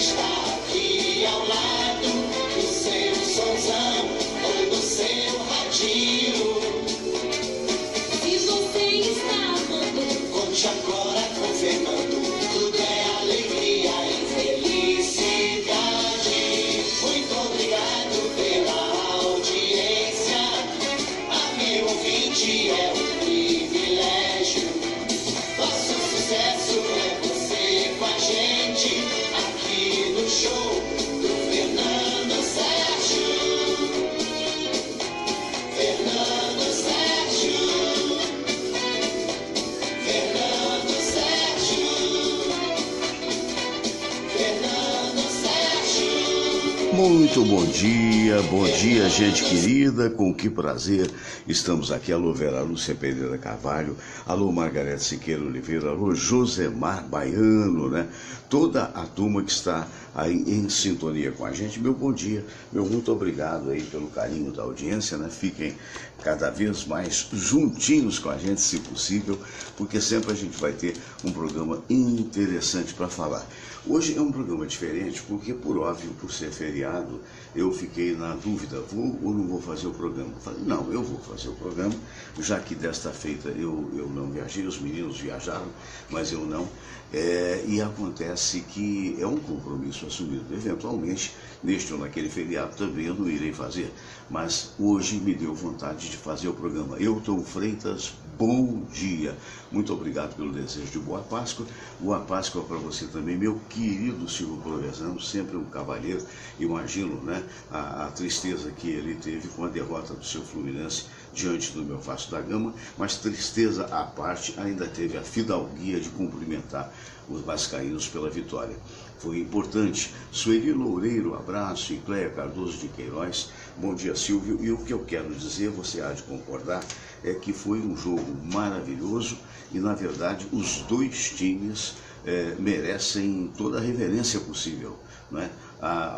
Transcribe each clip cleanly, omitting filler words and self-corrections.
está aqui ao lado do seu sonzão ou do seu radinho. Se você está amando, conte agora com Fernando. Tudo é alegria e felicidade. Muito obrigado pela audiência. Amigo ouvinte, é um privilégio. Nosso sucesso é você com a gente aqui no show do Fernando Sérgio. Fernando Sérgio. Fernando Sérgio. Fernando Sérgio. Muito bom dia, gente querida, com que prazer estamos aqui. Alô, Vera Lúcia Pereira Carvalho, alô, Margarete Siqueira Oliveira, alô, Josemar Baiano, né? Toda a turma que está aí em sintonia com a gente, meu bom dia, meu muito obrigado aí pelo carinho da audiência, né? Fiquem cada vez mais juntinhos com a gente, se possível, porque sempre a gente vai ter um programa interessante para falar. Hoje é um programa diferente, porque por óbvio, por ser feriado, eu fiquei na dúvida, vou ou não vou fazer o programa? Falei, não, eu vou fazer o programa, já que desta feita eu não viajei, os meninos viajaram, mas eu não. E acontece que é um compromisso assumido. Eventualmente, neste ou naquele feriado também eu não irei fazer, mas hoje me deu vontade de fazer o programa. Elton Freitas, bom dia. Muito obrigado pelo desejo de boa Páscoa. Boa Páscoa para você também, meu querido Silvio Provenzano, sempre um cavalheiro. Imagino, né, a tristeza que ele teve com a derrota do seu Fluminense diante do meu Vasco da Gama, mas tristeza à parte, ainda teve a fidalguia de cumprimentar os vascaínos pela vitória. Foi importante. Sueli Loureiro, abraço, e Cléia Cardoso de Queiroz, bom dia, Silvio. E o que eu quero dizer, você há de concordar, é que foi um jogo maravilhoso e, na verdade, os dois times merecem toda a reverência possível, né?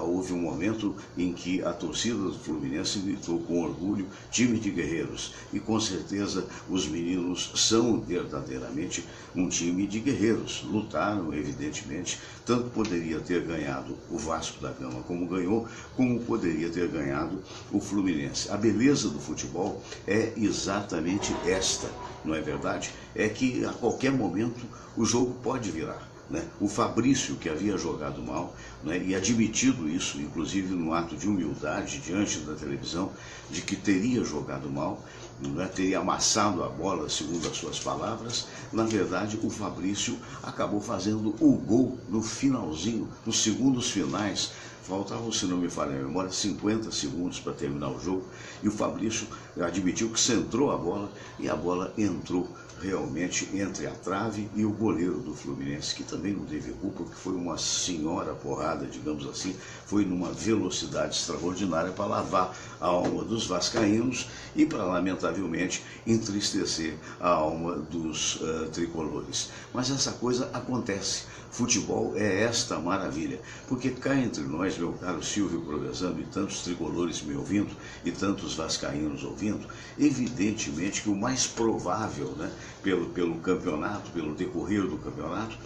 Houve um momento em que a torcida do Fluminense gritou com orgulho, time de guerreiros, e com certeza os meninos são verdadeiramente um time de guerreiros, lutaram evidentemente, tanto poderia ter ganhado o Vasco da Gama como ganhou, como poderia ter ganhado o Fluminense. A beleza do futebol é exatamente esta, não é verdade? É que a qualquer momento o jogo pode virar. O Fabrício, que havia jogado mal, né, e admitido isso, inclusive no ato de humildade diante da televisão, de que teria jogado mal, né, teria amassado a bola, segundo as suas palavras. Na verdade, o Fabrício acabou fazendo o gol no finalzinho, nos segundos finais. Faltavam, se não me falha a memória, 50 segundos para terminar o jogo, e o Fabrício admitiu que centrou a bola, e a bola entrou realmente entre a trave e o goleiro do Fluminense, que também não teve culpa, porque foi uma senhora porrada, digamos assim, foi numa velocidade extraordinária para lavar a alma dos vascaínos e para, lamentavelmente, entristecer a alma dos tricolores. Mas essa coisa acontece. Futebol é esta maravilha, porque cá entre nós, meu caro Silvio Provenzano, e tantos tricolores me ouvindo, e tantos vascaínos ouvindo, evidentemente que o mais provável, né, pelo campeonato, pelo decorrer do campeonato,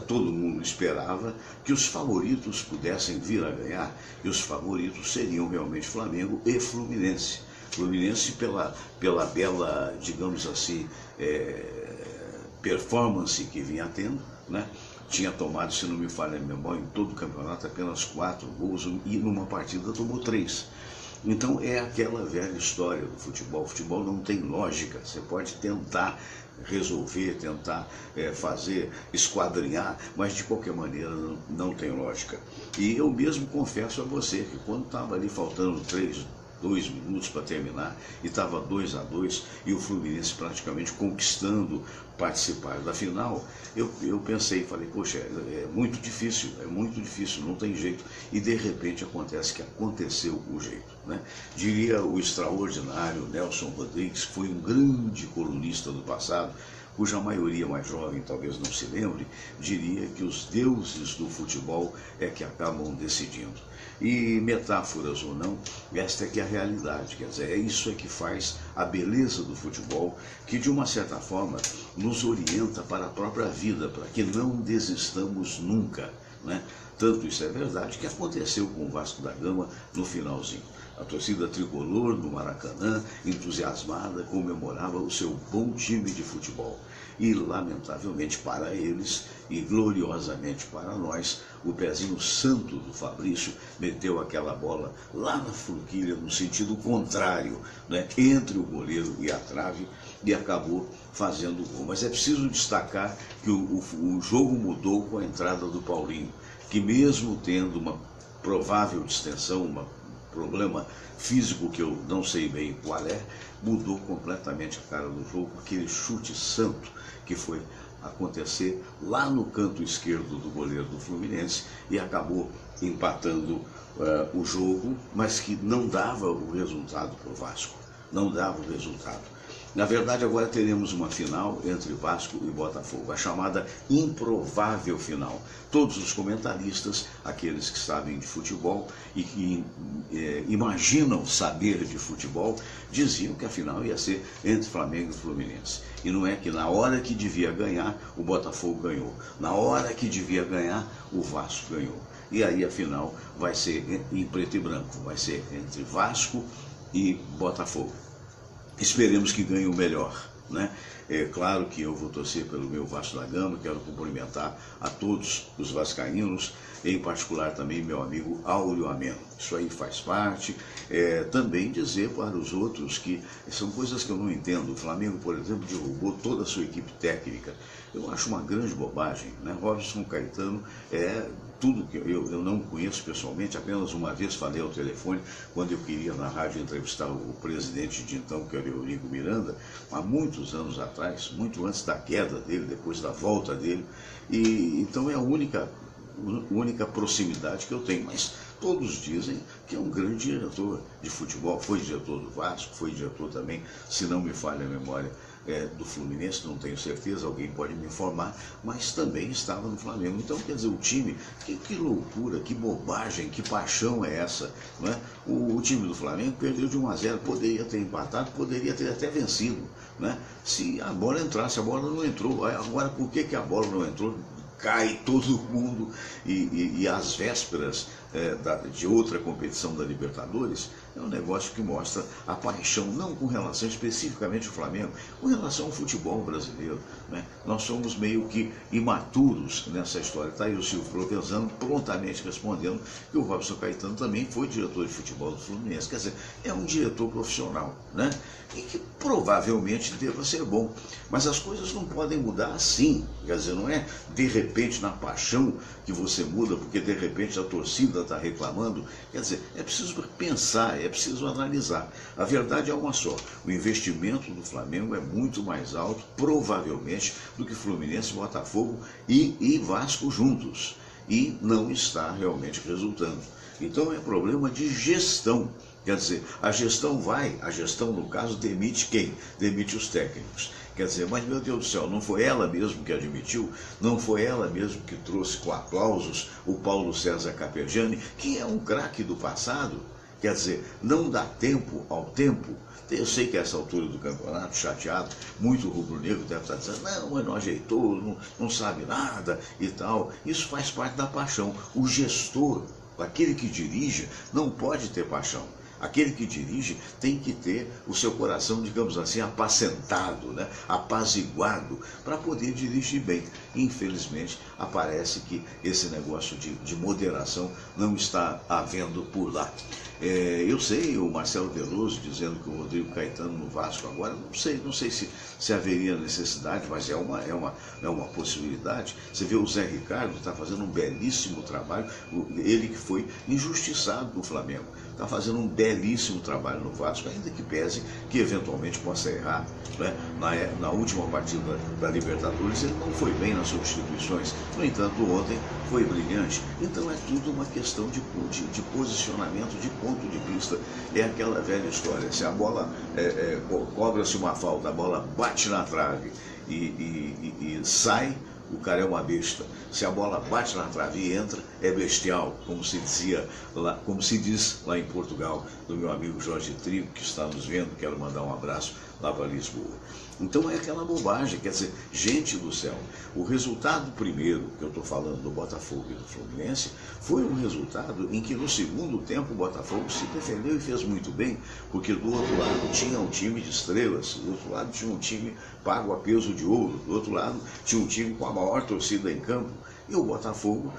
todo mundo esperava que os favoritos pudessem vir a ganhar, e os favoritos seriam realmente Flamengo e Fluminense. Fluminense pela bela, digamos assim, performance que vinha tendo, né? Tinha tomado, se não me falha a memória, em todo o campeonato apenas 4 gols, e numa partida tomou 3. Então é aquela velha história do futebol. O futebol não tem lógica. Você pode tentar resolver, tentar fazer, esquadrinhar, mas de qualquer maneira não tem lógica. E eu mesmo confesso a você que quando estava ali faltando 2 minutos para terminar, e estava 2-2, e o Fluminense praticamente conquistando participar da final, eu pensei, falei, poxa, é muito difícil, não tem jeito. E de repente aconteceu o jeito, né? Diria o extraordinário Nelson Rodrigues, que foi um grande colunista do passado, cuja maioria mais jovem talvez não se lembre, diria que os deuses do futebol é que acabam decidindo. E metáforas ou não, esta é que é a realidade, quer dizer, é isso que faz a beleza do futebol, que de uma certa forma nos orienta para a própria vida, para que não desistamos nunca, né? Tanto isso é verdade que aconteceu com o Vasco da Gama no finalzinho. A torcida tricolor no Maracanã, entusiasmada, comemorava o seu bom time de futebol. E, lamentavelmente para eles, e gloriosamente para nós, o pezinho santo do Fabrício meteu aquela bola lá na forquilha, no sentido contrário, né, entre o goleiro e a trave, e acabou fazendo o gol. Mas é preciso destacar que o jogo mudou com a entrada do Paulinho, que mesmo tendo uma provável distensão, um problema físico que eu não sei bem qual é, mudou completamente a cara do jogo, aquele chute santo que foi acontecer lá no canto esquerdo do goleiro do Fluminense e acabou empatando o jogo, mas que não dava o resultado para o Vasco, não dava o resultado. Na verdade, agora teremos uma final entre Vasco e Botafogo, a chamada improvável final. Todos os comentaristas, aqueles que sabem de futebol e que imaginam saber de futebol, diziam que a final ia ser entre Flamengo e Fluminense. E não é que na hora que devia ganhar, o Botafogo ganhou. Na hora que devia ganhar, o Vasco ganhou. E aí a final vai ser em preto e branco, vai ser entre Vasco e Botafogo. Esperemos que ganhe o melhor, né? É claro que eu vou torcer pelo meu Vasco da Gama, quero cumprimentar a todos os vascaínos, em particular também meu amigo Áureo Ameno. Isso aí faz parte. Também dizer para os outros que são coisas que eu não entendo. O Flamengo, por exemplo, derrubou toda a sua equipe técnica. Eu acho uma grande bobagem, né? Robson Caetano é tudo que eu não conheço pessoalmente, apenas uma vez falei ao telefone, quando eu queria na rádio entrevistar o presidente de então, que era o Eurico Miranda, há muitos anos atrás, muito antes da queda dele, depois da volta dele, e então é a única proximidade que eu tenho, mas todos dizem que é um grande diretor de futebol, foi diretor do Vasco, foi diretor também, se não me falha a memória, do Fluminense, não tenho certeza, alguém pode me informar, mas também estava no Flamengo. Então, quer dizer, o time, que loucura, que bobagem, que paixão é essa, não é? O time do Flamengo perdeu de 1-0, poderia ter empatado, poderia ter até vencido, né? Se a bola entrasse, a bola não entrou. Agora, por que a bola não entrou? Cai todo mundo e às vésperas de outra competição da Libertadores, é um negócio que mostra a paixão, não com relação especificamente ao Flamengo, com relação ao futebol brasileiro, né? Nós somos meio que imaturos nessa história. Está aí o Silvio Provenzano prontamente respondendo que o Robson Caetano também foi diretor de futebol do Fluminense. Quer dizer, é um diretor profissional, né? E que provavelmente deva ser bom. Mas as coisas não podem mudar assim. Quer dizer, não é de repente na paixão que você muda, porque de repente a torcida está reclamando. Quer dizer, é preciso pensar, é preciso analisar. A verdade é uma só. O investimento do Flamengo é muito mais alto, provavelmente, do que Fluminense, Botafogo e Vasco juntos. E não está realmente resultando. Então é problema de gestão. Quer dizer, a gestão no caso demite quem? Demite os técnicos. Quer dizer, mas meu Deus do céu, não foi ela mesmo que admitiu? Não foi ela mesmo que trouxe com aplausos o Paulo César Capejani, que é um craque do passado? Quer dizer, não dá tempo ao tempo. Eu sei que a essa altura do campeonato, chateado, muito rubro-negro deve estar dizendo, mas não ajeitou, não sabe nada e tal. Isso faz parte da paixão. O gestor, aquele que dirige, não pode ter paixão. Aquele que dirige tem que ter o seu coração, digamos assim, apacentado, né? Apaziguado, para poder dirigir bem. Infelizmente, aparece que esse negócio de moderação não está havendo por lá. Eu sei, o Marcelo Veloso dizendo que o Rodrigo Caetano no Vasco agora, não sei se haveria necessidade, mas é uma possibilidade. Você vê o Zé Ricardo está fazendo um belíssimo trabalho, ele que foi injustiçado no Flamengo, está fazendo um belíssimo trabalho no Vasco, ainda que pese que eventualmente possa errar, né? Na última partida da Libertadores ele não foi bem nas substituições, no entanto ontem foi brilhante. Então é tudo uma questão de posicionamento, de ponto de vista. É aquela velha história, se a bola cobra-se uma falta, a bola bate na trave e sai, o cara é uma besta. Se a bola bate na trave e entra, é bestial, como se diz lá em Portugal, do meu amigo Jorge Trigo, que está nos vendo, quero mandar um abraço lá para Lisboa. Então é aquela bobagem, quer dizer, gente do céu, o resultado primeiro, que eu estou falando do Botafogo e do Fluminense, foi um resultado em que no segundo tempo o Botafogo se defendeu e fez muito bem, porque do outro lado tinha um time de estrelas, do outro lado tinha um time pago a peso de ouro, do outro lado tinha um time com a maior torcida em campo, e o Botafogo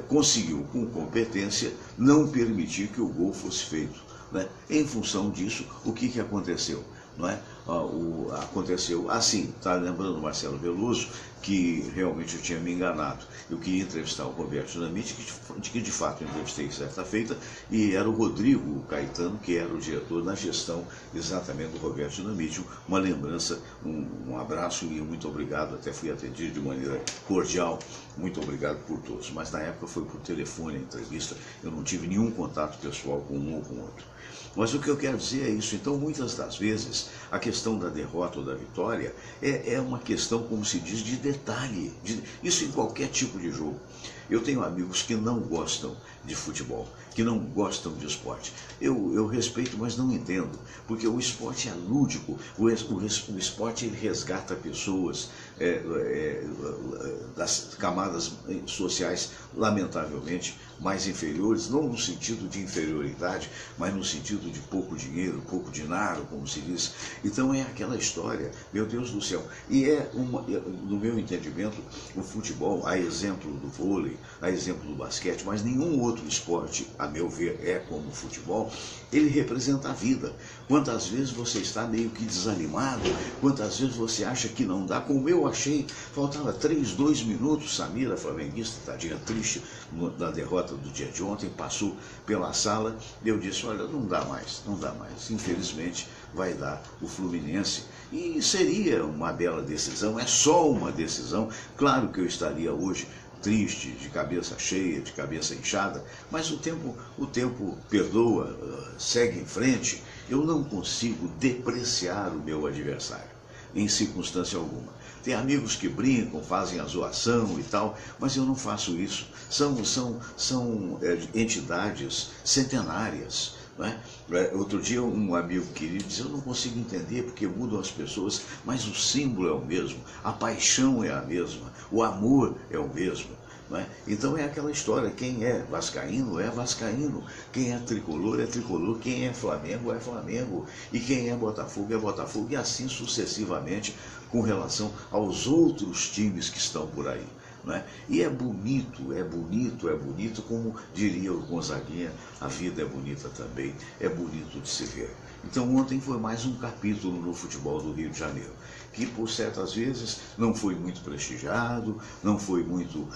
conseguiu, com competência, não permitir que o gol fosse feito. Né? Em função disso, o que aconteceu? Não é? Aconteceu assim, está lembrando o Marcelo Veloso, que realmente eu tinha me enganado. Eu queria entrevistar o Roberto Dinamite, que de fato entrevistei certa feita, e era o Rodrigo Caetano, que era o diretor na gestão exatamente do Roberto Dinamite. Uma lembrança, um abraço e muito obrigado, até fui atendido de maneira cordial, muito obrigado por todos. Mas na época foi por telefone a entrevista, eu não tive nenhum contato pessoal com um ou com outro. Mas o que eu quero dizer é isso. Então, muitas das vezes, a questão da derrota ou da vitória é uma questão, como se diz, de detalhe. Isso em qualquer tipo de jogo. Eu tenho amigos que não gostam de futebol, que não gostam de esporte. Eu respeito, mas não entendo, porque o esporte é lúdico, o esporte ele resgata pessoas das camadas sociais, lamentavelmente, mais inferiores, não no sentido de inferioridade, mas no sentido de pouco dinheiro, pouco dinheiro, como se diz. Então é aquela história, meu Deus do céu. E no meu entendimento, o futebol, a exemplo do vôlei, a exemplo do basquete, mas nenhum outro esporte, a meu ver, é como o futebol, ele representa a vida. Quantas vezes você está meio que desanimado, quantas vezes você acha que não dá, como eu achei, faltava 2 minutos, Samira, flamenguista, tadinha triste, na derrota do dia de ontem, passou pela sala, e eu disse, olha, não dá mais, infelizmente vai dar o Fluminense, e seria uma bela decisão, é só uma decisão, claro que eu estaria hoje triste, de cabeça cheia, de cabeça inchada, mas o tempo perdoa, segue em frente. Eu não consigo depreciar o meu adversário, em circunstância alguma. Tem amigos que brincam, fazem a zoação e tal, mas eu não faço isso. São entidades centenárias. Né? Outro dia um amigo querido disse, eu não consigo entender porque mudam as pessoas, mas o símbolo é o mesmo, a paixão é a mesma, o amor é o mesmo. Né? Então é aquela história, quem é vascaíno é vascaíno, quem é tricolor, quem é Flamengo é Flamengo, e quem é Botafogo, e assim sucessivamente com relação aos outros times que estão por aí. Né? E é bonito, como diria o Gonzaguinha, a vida é bonita também, é bonito de se ver. Então ontem foi mais um capítulo no futebol do Rio de Janeiro, que por certas vezes não foi muito prestigiado, não foi muito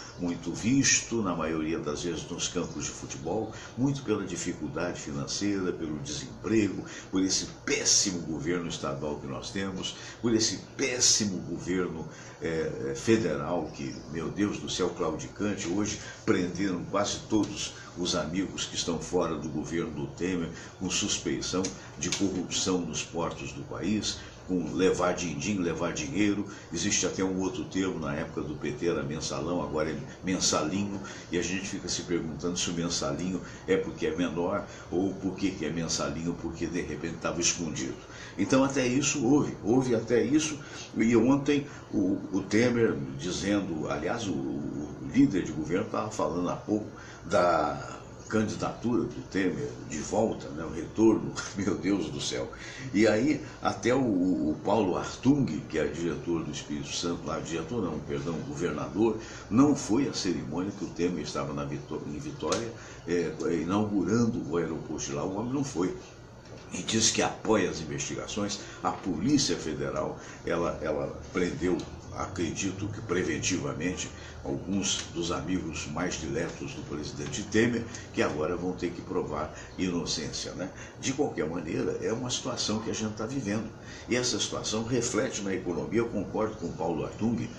visto, na maioria das vezes nos campos de futebol, muito pela dificuldade financeira, pelo desemprego, por esse péssimo governo estadual que nós temos, por esse péssimo governo federal que, meu Deus do céu, claudicante, hoje prenderam quase todos os amigos que estão fora do governo do Temer, com suspeição de corrupção nos portos do país, com levar din-din, levar dinheiro. Existe até um outro termo, na época do PT era mensalão, agora é mensalinho, e a gente fica se perguntando se o mensalinho é porque é menor ou por que é mensalinho, porque de repente estava escondido. Então até isso houve até isso, e ontem o Temer dizendo, aliás o líder de governo estava falando há pouco da candidatura do Temer de volta, né, o retorno, meu Deus do céu. E aí até o Paulo Artung, que é diretor do Espírito Santo, governador, não foi à cerimônia que o Temer estava em Vitória, inaugurando o aeroporto de lá, o homem não foi. E diz que apoia as investigações. A Polícia Federal, ela prendeu, acredito que preventivamente, alguns dos amigos mais diletos do presidente Temer, que agora vão ter que provar inocência. Né? De qualquer maneira, é uma situação que a gente está vivendo. E essa situação reflete na economia. Eu concordo com o Paulo Artung,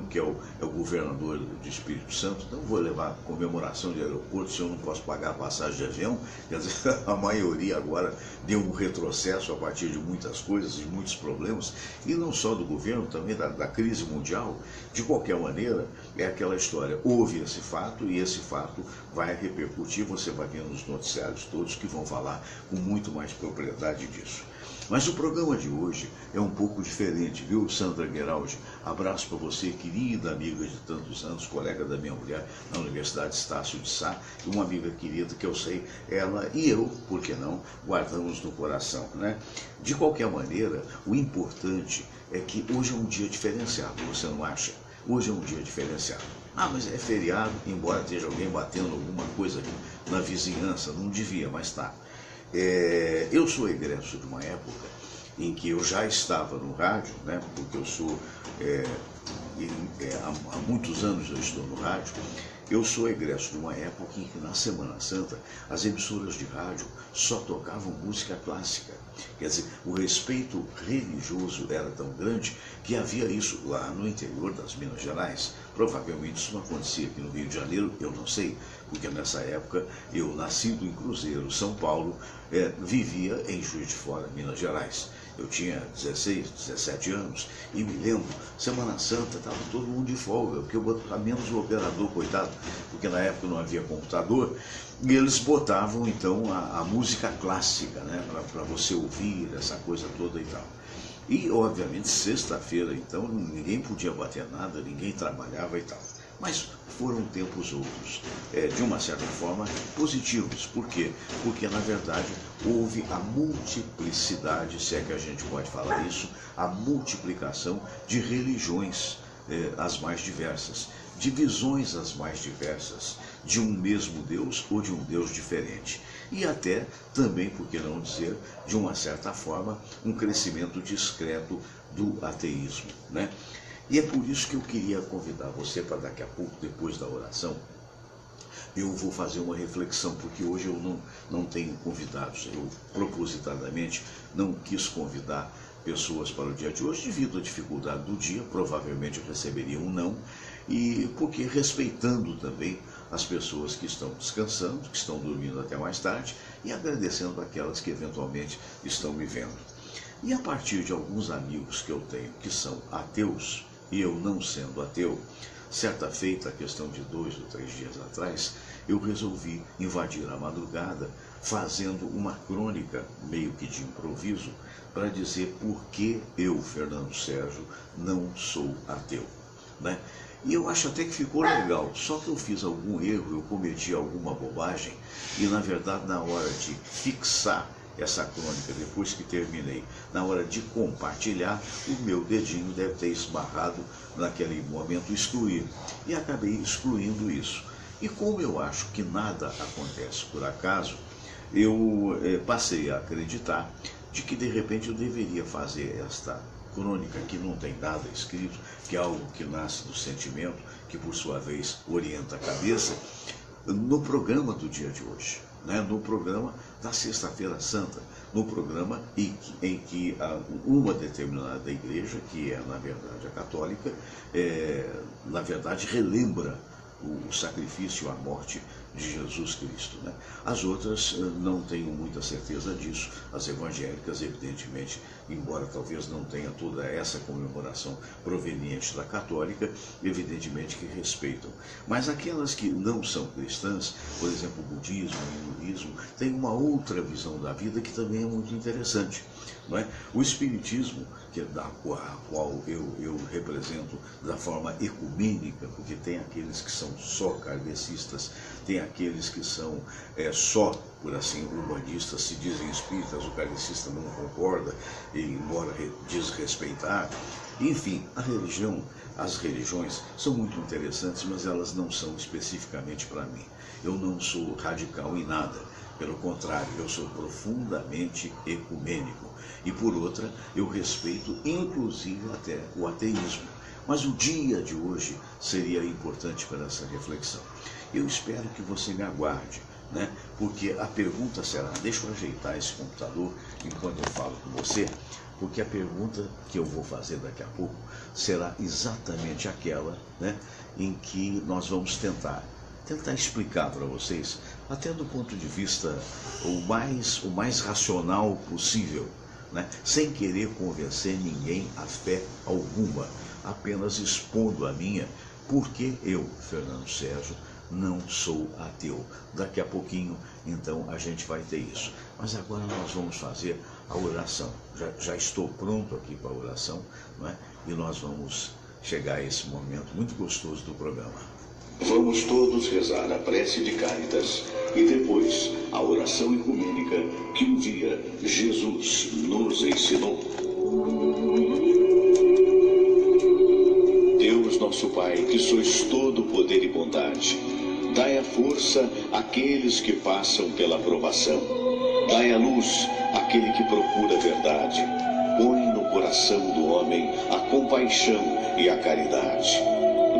que é o governador de Espírito Santo. Não vou levar comemoração de aeroporto se eu não posso pagar a passagem de avião. Quer dizer, a maioria agora deu um retrocesso a partir de muitas coisas, de muitos problemas, e não só do governo, também da crise mundial. De qualquer maneira, é aquela história, houve esse fato e esse fato vai repercutir, você vai ver nos noticiários todos que vão falar com muito mais propriedade disso. Mas o programa de hoje é um pouco diferente, viu, Sandra Gueraldi? Abraço para você, querida amiga de tantos anos, colega da minha mulher na Universidade Estácio de Sá, e uma amiga querida que eu sei, ela e eu, por que não, guardamos no coração, né? De qualquer maneira, o importante é que hoje é um dia diferenciado, você não acha? Hoje é um dia diferenciado. Ah, mas é feriado, embora esteja alguém batendo alguma coisa na vizinhança, não devia, mas tá. Eu sou egresso de uma época em que eu já estava no rádio, né, porque eu sou, há muitos anos eu estou no rádio. Eu sou egresso de uma época em que na Semana Santa as emissoras de rádio só tocavam música clássica. Quer dizer, o respeito religioso era tão grande que havia isso lá no interior das Minas Gerais. Provavelmente isso não acontecia aqui no Rio de Janeiro, eu não sei, porque nessa época eu, nascido em Cruzeiro, São Paulo, vivia em Juiz de Fora, Minas Gerais. Eu tinha 16, 17 anos e me lembro, Semana Santa estava todo mundo de folga, porque menos o operador, coitado, porque na época não havia computador, e eles botavam então a música clássica, né, para você ouvir, essa coisa toda e tal. E obviamente sexta-feira então ninguém podia bater nada, ninguém trabalhava e tal. Mas foram tempos outros, de uma certa forma, positivos. Por quê? Porque, na verdade, houve a multiplicidade, se é que a gente pode falar isso, a multiplicação de religiões, as mais diversas, de visões as mais diversas, de um mesmo Deus ou de um Deus diferente. E até, também, por que não dizer, de uma certa forma, um crescimento discreto do ateísmo, né? E é por isso que eu queria convidar você para daqui a pouco, depois da oração, eu vou fazer uma reflexão, porque hoje eu não tenho convidados. Eu propositadamente não quis convidar pessoas para o dia de hoje, devido à dificuldade do dia, provavelmente eu receberia um não, e porque respeitando também as pessoas que estão descansando, que estão dormindo até mais tarde, e agradecendo aquelas que eventualmente estão me vendo. E a partir de alguns amigos que eu tenho que são ateus, e eu não sendo ateu, certa feita, a questão de 2 ou 3 dias atrás, eu resolvi invadir a madrugada fazendo uma crônica, meio que de improviso, para dizer por que eu, Fernando Sérgio, não sou ateu, né? E eu acho até que ficou legal, só que eu fiz algum erro, eu cometi alguma bobagem, e na verdade na hora de fixar essa crônica, depois que terminei, na hora de compartilhar, o meu dedinho deve ter esbarrado naquele momento excluir, e acabei excluindo isso. E como eu acho que nada acontece por acaso, eu passei a acreditar de que de repente eu deveria fazer esta crônica, que não tem nada escrito, que é algo que nasce do sentimento, que por sua vez orienta a cabeça, no programa do dia de hoje, né? No programa da Sexta-feira Santa, no programa em que uma determinada igreja, que é na verdade a católica, na verdade relembra o sacrifício, a morte de Jesus Cristo, né? As outras não tenho muita certeza disso. As evangélicas, evidentemente, embora talvez não tenha toda essa comemoração proveniente da católica, evidentemente que respeitam. Mas aquelas que não são cristãs, por exemplo, o budismo, o hinduísmo, têm uma outra visão da vida que também é muito interessante, não é? O espiritismo, a qual eu represento da forma ecumênica, porque tem aqueles que são só kardecistas, tem aqueles que são só, por assim, humanistas, se dizem espíritas, o kardecista não concorda, embora desrespeitar. Enfim, as religiões são muito interessantes, mas elas não são especificamente para mim. Eu não sou radical em nada. Pelo contrário, eu sou profundamente ecumênico. E por outra, eu respeito inclusive até o ateísmo. Mas o dia de hoje seria importante para essa reflexão. Eu espero que você me aguarde, né? Porque a pergunta será, deixa eu ajeitar esse computador enquanto eu falo com você, porque a pergunta que eu vou fazer daqui a pouco será exatamente aquela, né, em que nós vamos tentar explicar para vocês, até do ponto de vista o mais racional possível, né? Sem querer convencer ninguém a fé alguma, apenas expondo a minha, porque eu, Fernando Sérgio, não sou ateu. Daqui a pouquinho, então, a gente vai ter isso. Mas agora nós vamos fazer a oração. Já estou pronto aqui para a oração, não é? E nós vamos chegar a esse momento muito gostoso do programa. Vamos todos rezar a prece de Cáritas e depois a oração ecumênica que um dia Jesus nos ensinou. Deus nosso Pai, que sois todo poder e bondade, dai a força àqueles que passam pela provação. Dai a luz àquele que procura a verdade. Põe no coração do homem a compaixão e a caridade.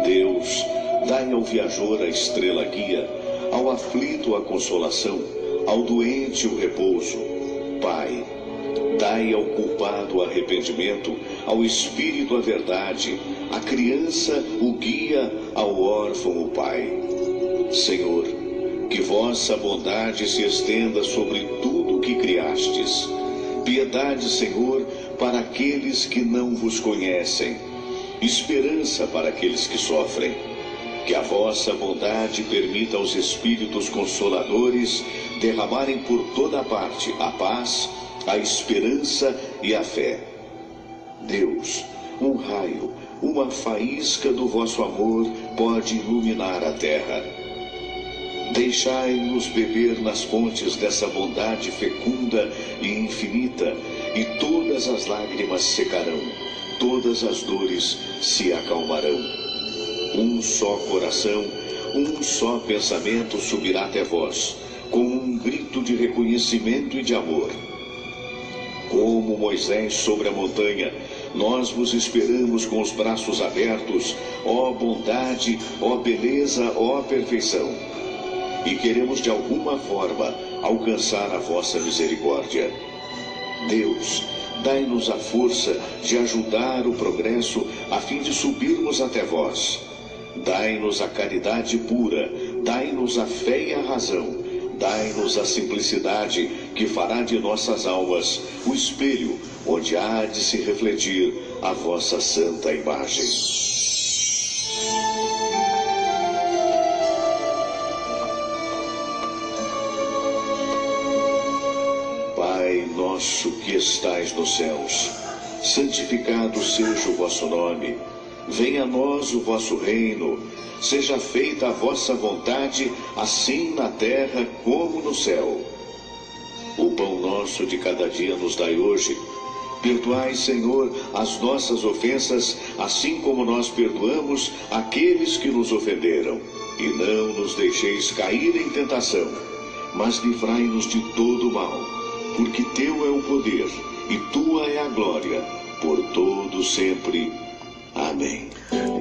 Deus, dai ao viajor a estrela guia, ao aflito a consolação, ao doente o repouso. Pai, dai ao culpado o arrependimento, ao espírito a verdade, à criança o guia, ao órfão o pai. Senhor, que vossa bondade se estenda sobre tudo o que criastes. Piedade, Senhor, para aqueles que não vos conhecem. Esperança para aqueles que sofrem. Que a vossa bondade permita aos Espíritos Consoladores derramarem por toda parte a paz, a esperança e a fé. Deus, um raio, uma faísca do vosso amor pode iluminar a terra. Deixai-nos beber nas fontes dessa bondade fecunda e infinita, e todas as lágrimas secarão, todas as dores se acalmarão. Um só coração, um só pensamento subirá até vós, como um grito de reconhecimento e de amor. Como Moisés sobre a montanha, nós vos esperamos com os braços abertos, ó bondade, ó beleza, ó perfeição. E queremos de alguma forma alcançar a vossa misericórdia. Deus, dai-nos a força de ajudar o progresso a fim de subirmos até vós. Dai-nos a caridade pura, dai-nos a fé e a razão, dai-nos a simplicidade que fará de nossas almas o espelho onde há de se refletir a vossa santa imagem. Pai nosso que estais nos céus, santificado seja o vosso nome. Venha a nós o vosso reino, seja feita a vossa vontade, assim na terra como no céu. O pão nosso de cada dia nos dai hoje. Perdoai, Senhor, as nossas ofensas, assim como nós perdoamos aqueles que nos ofenderam. E não nos deixeis cair em tentação, mas livrai-nos de todo o mal, porque teu é o poder e tua é a glória, por todo sempre. Amém.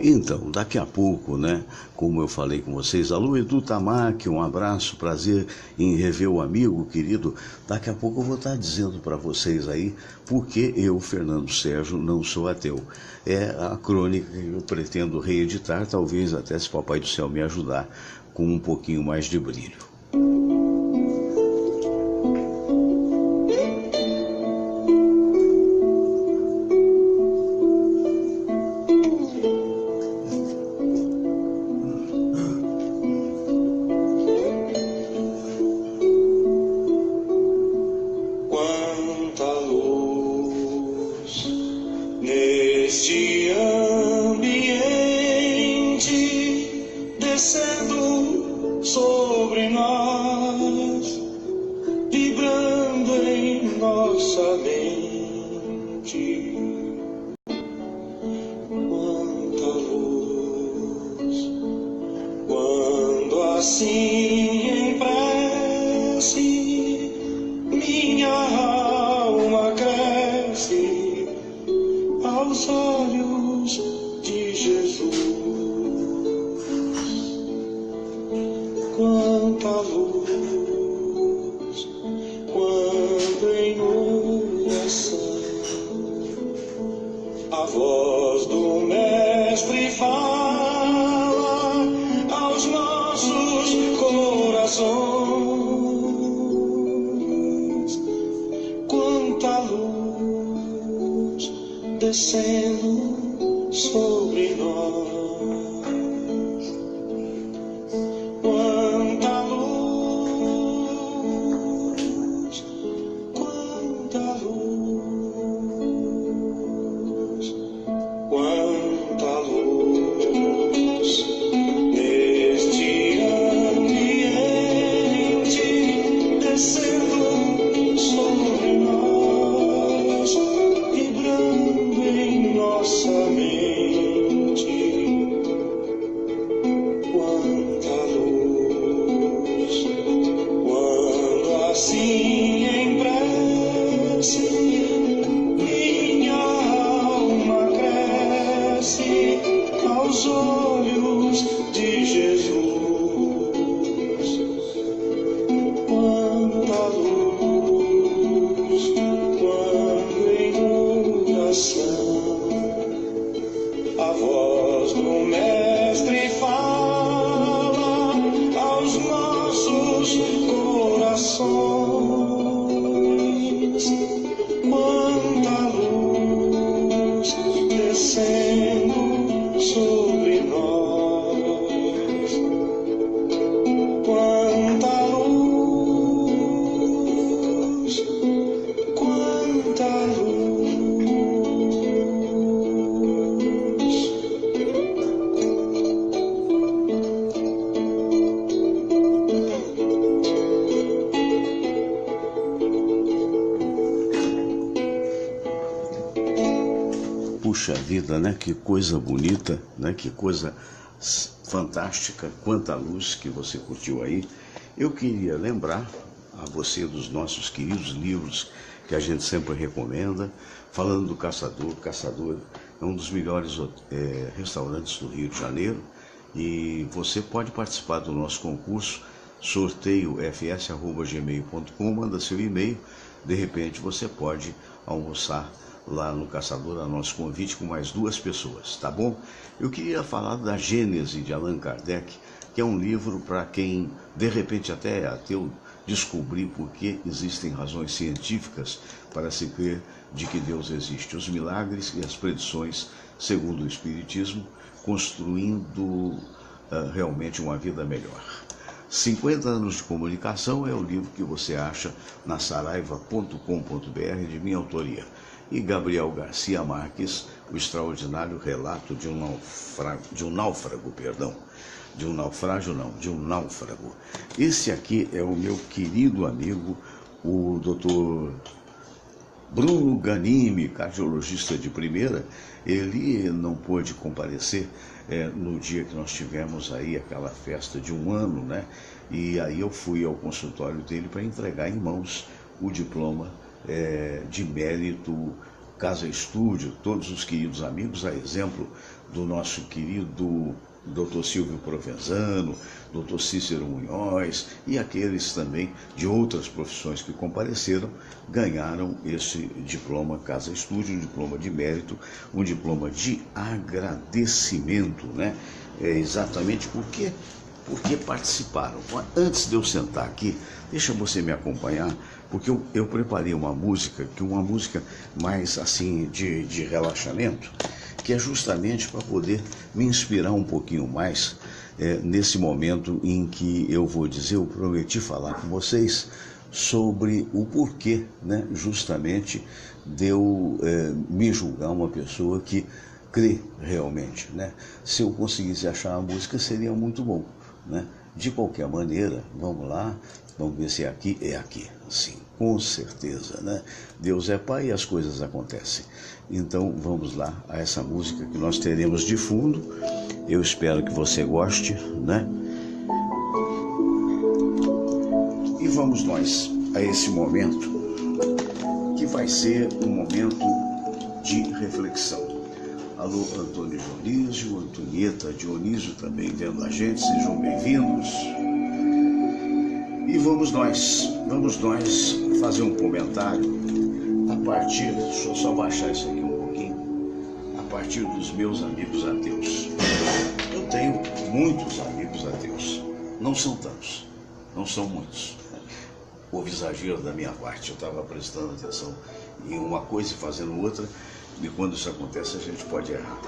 Então, daqui a pouco, né, como eu falei com vocês, alô Edu Tamaki, um abraço, prazer em rever o amigo querido. Daqui a pouco eu vou estar dizendo para vocês aí porque eu, Fernando Sérgio, não sou ateu. É a crônica que eu pretendo reeditar, talvez até se o Papai do Céu me ajudar com um pouquinho mais de brilho. assim em prece, minha alma cresce aos olhos de Jesus. Quanta luz quando em oração a voz do Mestre fala aos nossos corações. Quanta luz descendo sobre nós. Quanta luz, quanta luz. Puxa vida, né? Que coisa bonita, né? Que coisa fantástica, quanta luz que você curtiu aí. Eu queria lembrar a você dos nossos queridos livros que a gente sempre recomenda, falando do Caçador. O Caçador é um dos melhores restaurantes do Rio de Janeiro e você pode participar do nosso concurso, sorteio fs@gmail.com, manda seu e-mail, de repente você pode almoçar lá no Caçador a nosso convite com mais 2 pessoas, tá bom? Eu queria falar da Gênese de Allan Kardec, que é um livro para quem de repente até é ateu, descobrir por que existem razões científicas para se crer de que Deus existe, os milagres e as predições segundo o Espiritismo, construindo realmente uma vida melhor. 50 anos de comunicação é o livro que você acha na saraiva.com.br, de minha autoria. E Gabriel Garcia Marques, o extraordinário relato de um náufrago. Esse aqui é o meu querido amigo, o Dr. Bruno Ganimi, cardiologista de primeira. Ele não pôde comparecer no dia que nós tivemos aí aquela festa de 1 ano, né? E aí eu fui ao consultório dele para entregar em mãos o diploma de mérito Casa Estúdio, todos os queridos amigos, a exemplo do nosso querido Dr. Silvio Provenzano, Dr. Cícero Munhoz e aqueles também de outras profissões que compareceram, ganharam esse diploma Casa Estúdio, um diploma de mérito, um diploma de agradecimento, né? Exatamente porque participaram. Antes de eu sentar aqui, deixa você me acompanhar, porque eu preparei uma música mais assim de relaxamento, que é justamente para poder me inspirar um pouquinho mais nesse momento em que eu prometi falar com vocês sobre o porquê, né, justamente de eu me julgar uma pessoa que crê realmente, né? Se eu conseguisse achar a música seria muito bom, né? De qualquer maneira, vamos lá, vamos ver se é aqui, sim, com certeza, né? Deus é Pai e as coisas acontecem. Então vamos lá a essa música que nós teremos de fundo. Eu espero que você goste, né? E vamos nós a esse momento que vai ser um momento de reflexão. Alô, Antônio Dionísio, Antonieta Dionísio também vendo a gente, sejam bem-vindos. E vamos nós fazer um comentário a partir, deixa eu só baixar isso aqui um pouquinho, a partir dos meus amigos ateus. Eu tenho muitos amigos ateus, não são tantos, não são muitos. Houve exagero da minha parte, eu estava prestando atenção em uma coisa e fazendo outra, e quando isso acontece a gente pode errar.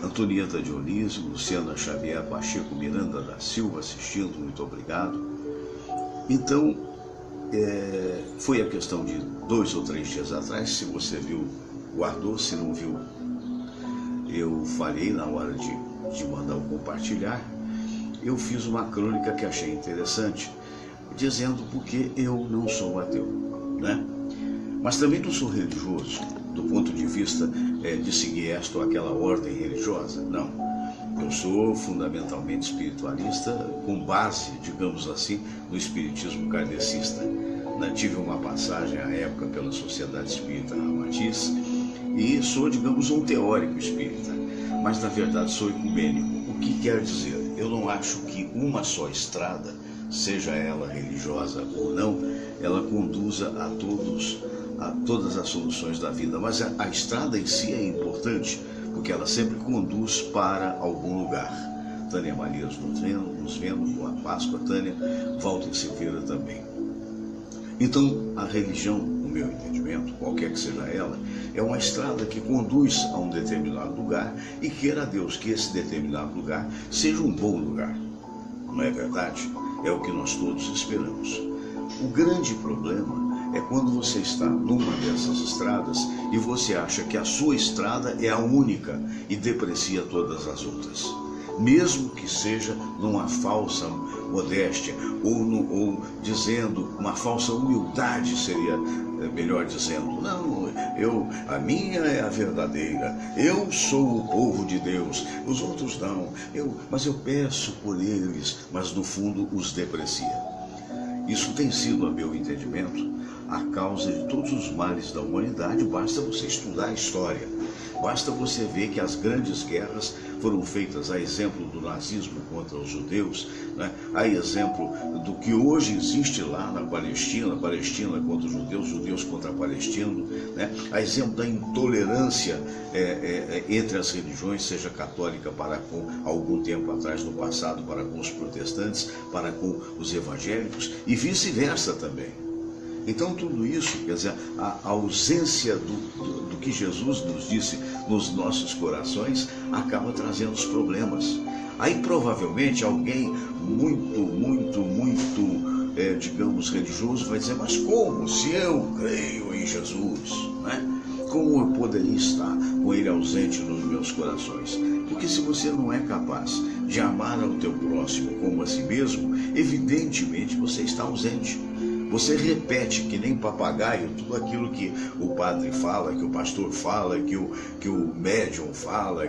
Antonieta Dionísio, Luciana Xavier Pacheco Miranda da Silva assistindo, muito obrigado. Então, foi a questão de 2 ou 3 dias atrás, se você viu, guardou, se não viu, eu falei na hora de mandar o compartilhar, eu fiz uma crônica que achei interessante, dizendo porque eu não sou ateu, né? Mas também não sou religioso, do ponto de vista de seguir esta ou aquela ordem religiosa, não. Eu sou fundamentalmente espiritualista, com base, digamos assim, no espiritismo kardecista. Tive uma passagem à época pela Sociedade Espírita Ramatiz e sou, digamos, um teórico espírita, mas na verdade sou ecumênico. O que quer dizer? Eu não acho que uma só estrada, seja ela religiosa ou não, ela conduza a todas as soluções da vida, mas a estrada em si é importante, porque ela sempre conduz para algum lugar. Tânia Marias nos vendo, Boa Páscoa, Tânia, Walter Silveira também. Então, a religião, no meu entendimento, qualquer que seja ela, é uma estrada que conduz a um determinado lugar e queira Deus que esse determinado lugar seja um bom lugar. Não é verdade? É o que nós todos esperamos. O grande problema é quando você está numa dessas estradas e você acha que a sua estrada é a única e deprecia todas as outras. Mesmo que seja numa falsa modéstia ou dizendo uma falsa humildade, seria melhor dizendo, não, a minha é a verdadeira, eu sou o povo de Deus, os outros não, mas eu peço por eles, mas no fundo os deprecia. Isso tem sido, a meu entendimento, a causa de todos os males da humanidade. Basta você estudar a história, basta você ver que as grandes guerras foram feitas a exemplo do nazismo contra os judeus, né? A exemplo do que hoje existe lá na Palestina, Palestina contra os judeus contra palestinos, né? A exemplo da intolerância entre as religiões, seja católica para com, algum tempo atrás, no passado, para com os protestantes, para com os evangélicos e vice-versa também. Então tudo isso, quer dizer, a ausência do que Jesus nos disse nos nossos corações acaba trazendo os problemas. Aí provavelmente alguém muito, digamos, religioso vai dizer, mas como? Se eu creio em Jesus, né? Como eu poderia estar com ele ausente nos meus corações? Porque se você não é capaz de amar ao teu próximo como a si mesmo, evidentemente você está ausente. Você repete que nem papagaio tudo aquilo que o padre fala, que o pastor fala, que o médium fala,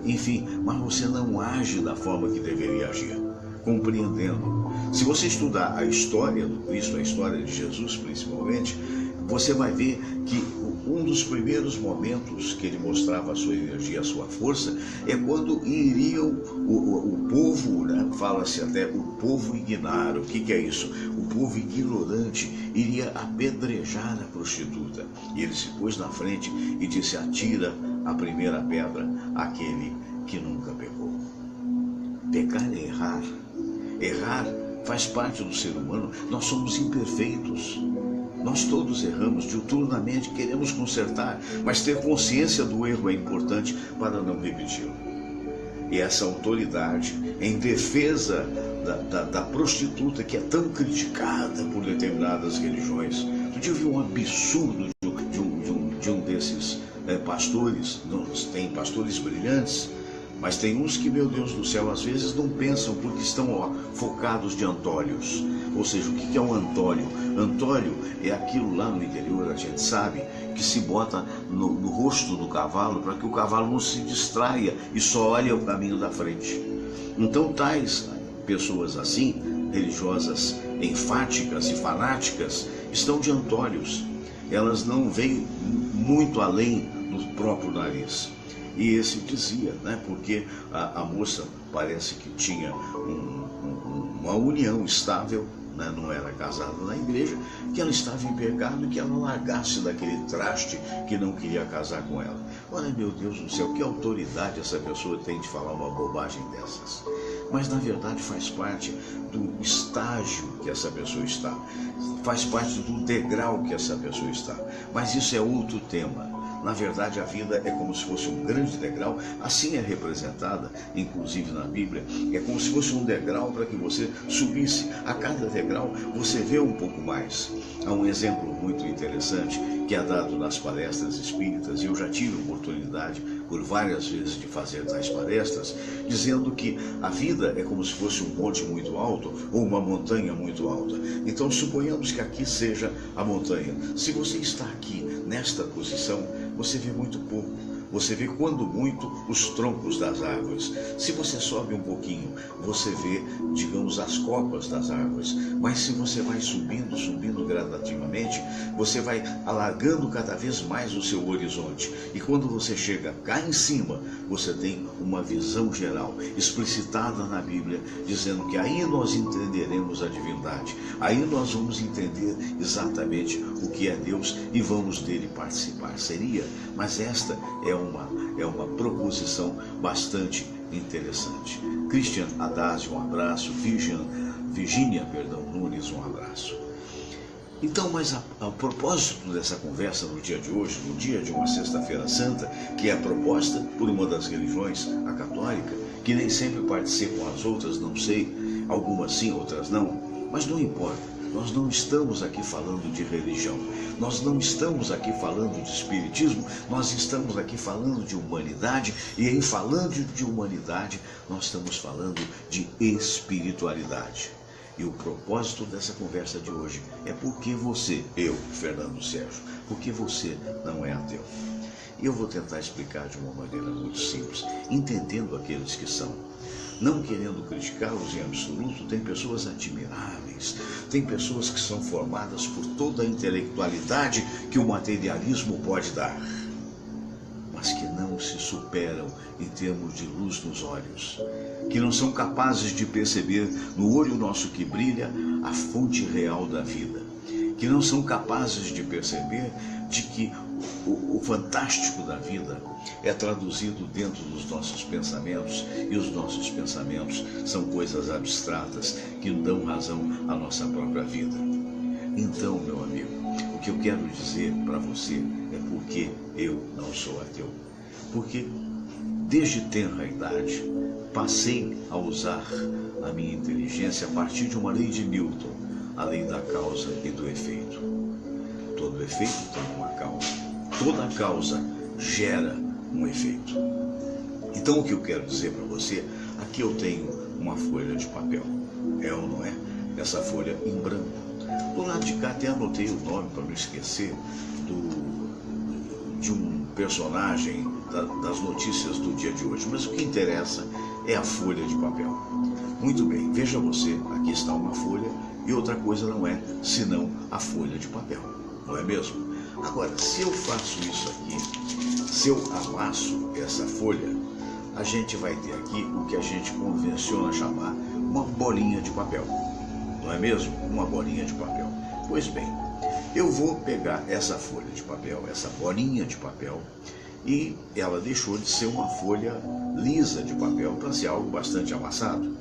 enfim, mas você não age da forma que deveria agir, compreendendo. Se você estudar a história do Cristo, a história de Jesus principalmente, você vai ver que um dos primeiros momentos que ele mostrava a sua energia, a sua força, é quando iriam o povo, né? Fala-se até o povo ignaro. O que é isso? O povo ignorante iria apedrejar a prostituta. E ele se pôs na frente e disse, atira a primeira pedra àquele que nunca pecou. Pecar é errar. Errar faz parte do ser humano. Nós somos imperfeitos. Nós todos erramos, diuturnamente queremos consertar, mas ter consciência do erro é importante para não repeti-lo. E essa autoridade em defesa da prostituta, que é tão criticada por determinadas religiões. Eu vi um absurdo de um desses pastores. Tem pastores brilhantes, mas tem uns que, meu Deus do céu, às vezes não pensam porque estão focados de antólios. Ou seja, o que é um antólio? Antólio é aquilo lá no interior, a gente sabe, que se bota no rosto do cavalo para que o cavalo não se distraia e só olhe o caminho da frente. Então tais pessoas assim, religiosas enfáticas e fanáticas, estão de antólios. Elas não veem muito além do próprio nariz. E esse dizia, né, porque a moça parece que tinha uma união estável, né, não era casada na igreja, que ela estava em pecado e que ela largasse daquele traste que não queria casar com ela. Olha, meu Deus do céu, que autoridade essa pessoa tem de falar uma bobagem dessas? Mas na verdade faz parte do estágio que essa pessoa está, faz parte do degrau que essa pessoa está. Mas isso é outro tema. Na verdade, a vida é como se fosse um grande degrau, assim é representada, inclusive na Bíblia, é como se fosse um degrau para que você subisse. A cada degrau você vê um pouco mais. Há um exemplo muito interessante que é dado nas palestras espíritas, e eu já tive oportunidade por várias vezes de fazer tais palestras, dizendo que a vida é como se fosse um monte muito alto ou uma montanha muito alta. Então suponhamos que aqui seja a montanha. Se você está aqui nesta posição, você vê muito pouco, você vê quando muito os troncos das árvores. Se você sobe um pouquinho, você vê, digamos, as copas das árvores. Mas se você vai subindo gradativamente, você vai alargando cada vez mais o seu horizonte. E quando você chega cá em cima, você tem uma visão geral, explicitada na Bíblia, dizendo que aí nós entenderemos a divindade. Aí nós vamos entender exatamente o que é Deus e vamos dele participar. Mas esta é uma proposição bastante interessante. Christian Haddad, um abraço. Virgínia Nunes, um abraço. Então, mas a propósito dessa conversa no dia de hoje, no dia de uma sexta-feira santa, que é proposta por uma das religiões, a católica, que nem sempre participam as outras, não sei, algumas sim, outras não, mas não importa. Nós não estamos aqui falando de religião, nós não estamos aqui falando de espiritismo, nós estamos aqui falando de humanidade, e em falando de humanidade, nós estamos falando de espiritualidade. E o propósito dessa conversa de hoje é porque você, eu, Fernando Sérgio, porque você não é ateu. E eu vou tentar explicar de uma maneira muito simples, entendendo aqueles que são. Não querendo criticá-los em absoluto, tem pessoas admiráveis, tem pessoas que são formadas por toda a intelectualidade que o materialismo pode dar, mas que não se superam em termos de luz nos olhos, que não são capazes de perceber no olho nosso que brilha a fonte real da vida, que não são capazes de perceber de que o fantástico da vida é traduzido dentro dos nossos pensamentos, e os nossos pensamentos são coisas abstratas que dão razão à nossa própria vida. Então, meu amigo, o que eu quero dizer para você é porque eu não sou ateu. Porque desde tenra idade passei a usar a minha inteligência a partir de uma lei de Newton, a lei da causa e do efeito. Todo efeito tem uma causa. Toda causa gera um efeito. Então o que eu quero dizer para você, aqui eu tenho uma folha de papel. É ou não é? Essa folha em branco. Do lado de cá até anotei o nome para não esquecer de um personagem das notícias do dia de hoje. Mas o que interessa é a folha de papel. Muito bem, veja você, aqui está uma folha e outra coisa não é senão a folha de papel. Não é mesmo? Agora, se eu faço isso aqui, se eu amasso essa folha, a gente vai ter aqui o que a gente convenciona chamar uma bolinha de papel. Não é mesmo? Uma bolinha de papel. Pois bem, eu vou pegar essa folha de papel, essa bolinha de papel, e ela deixou de ser uma folha lisa de papel para ser algo bastante amassado.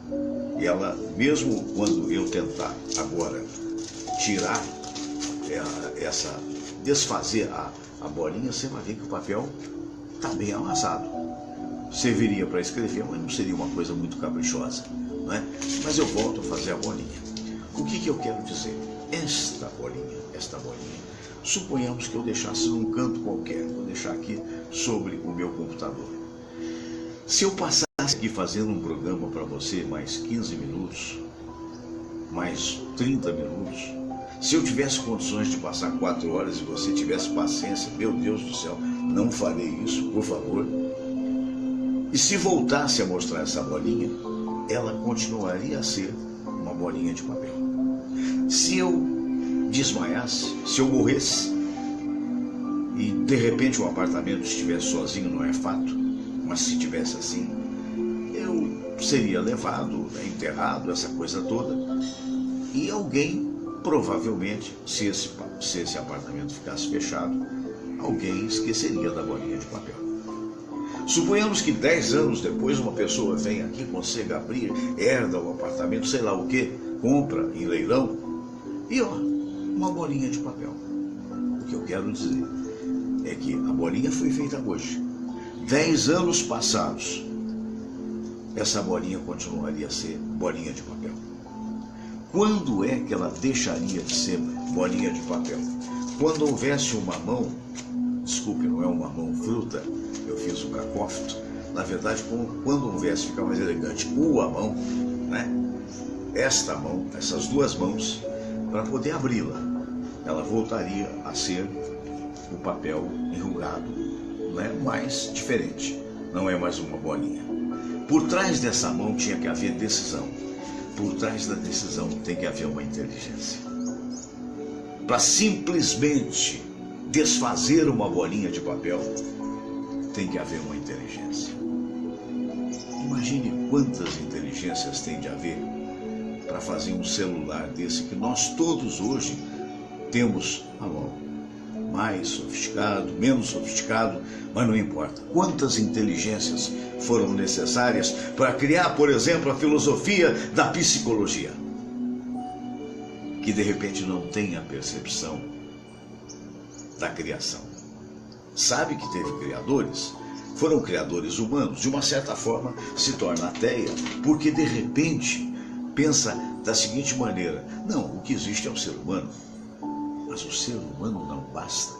E ela, mesmo quando eu tentar agora tirar desfazer a bolinha, você vai ver que o papel está bem amassado. Serviria para escrever, mas não seria uma coisa muito caprichosa, não é? Mas eu volto a fazer a bolinha. O que eu quero dizer? Esta bolinha, suponhamos que eu deixasse num canto qualquer, vou deixar aqui sobre o meu computador. Se eu passasse aqui fazendo um programa para você mais 15 minutos, mais 30 minutos, se eu tivesse condições de passar 4 horas e você tivesse paciência, meu Deus do céu, não farei isso, por favor. E se voltasse a mostrar essa bolinha, ela continuaria a ser uma bolinha de papel. Se eu desmaiasse, se eu morresse, e de repente o apartamento estivesse sozinho, não é fato, mas se tivesse assim, eu seria levado, enterrado, essa coisa toda, e alguém, provavelmente, se esse apartamento ficasse fechado, alguém esqueceria da bolinha de papel. Suponhamos que 10 anos depois uma pessoa vem aqui, consiga abrir, herda o apartamento, sei lá o que, compra em leilão, e ó, uma bolinha de papel. O que eu quero dizer é que a bolinha foi feita hoje. 10 anos passados, essa bolinha continuaria a ser bolinha de papel. Quando é que ela deixaria de ser bolinha de papel? Quando houvesse uma mão, desculpe, não é uma mão fruta, eu fiz um cacófito, na verdade, quando houvesse, fica mais elegante, a mão, né? Esta mão, essas duas mãos, para poder abri-la, ela voltaria a ser o papel enrugado, não é mais diferente, não é mais uma bolinha. Por trás dessa mão tinha que haver decisão. Por trás da decisão tem que haver uma inteligência. Para simplesmente desfazer uma bolinha de papel, tem que haver uma inteligência. Imagine quantas inteligências tem de haver para fazer um celular desse que nós todos hoje temos à mão. Mais sofisticado, menos sofisticado, mas não importa. Quantas inteligências foram necessárias para criar, por exemplo, a filosofia da psicologia, que de repente não tem a percepção da criação. Sabe que teve criadores, foram criadores humanos, de uma certa forma se torna ateia, porque de repente pensa da seguinte maneira: não, o que existe é o ser humano, mas o ser humano não basta.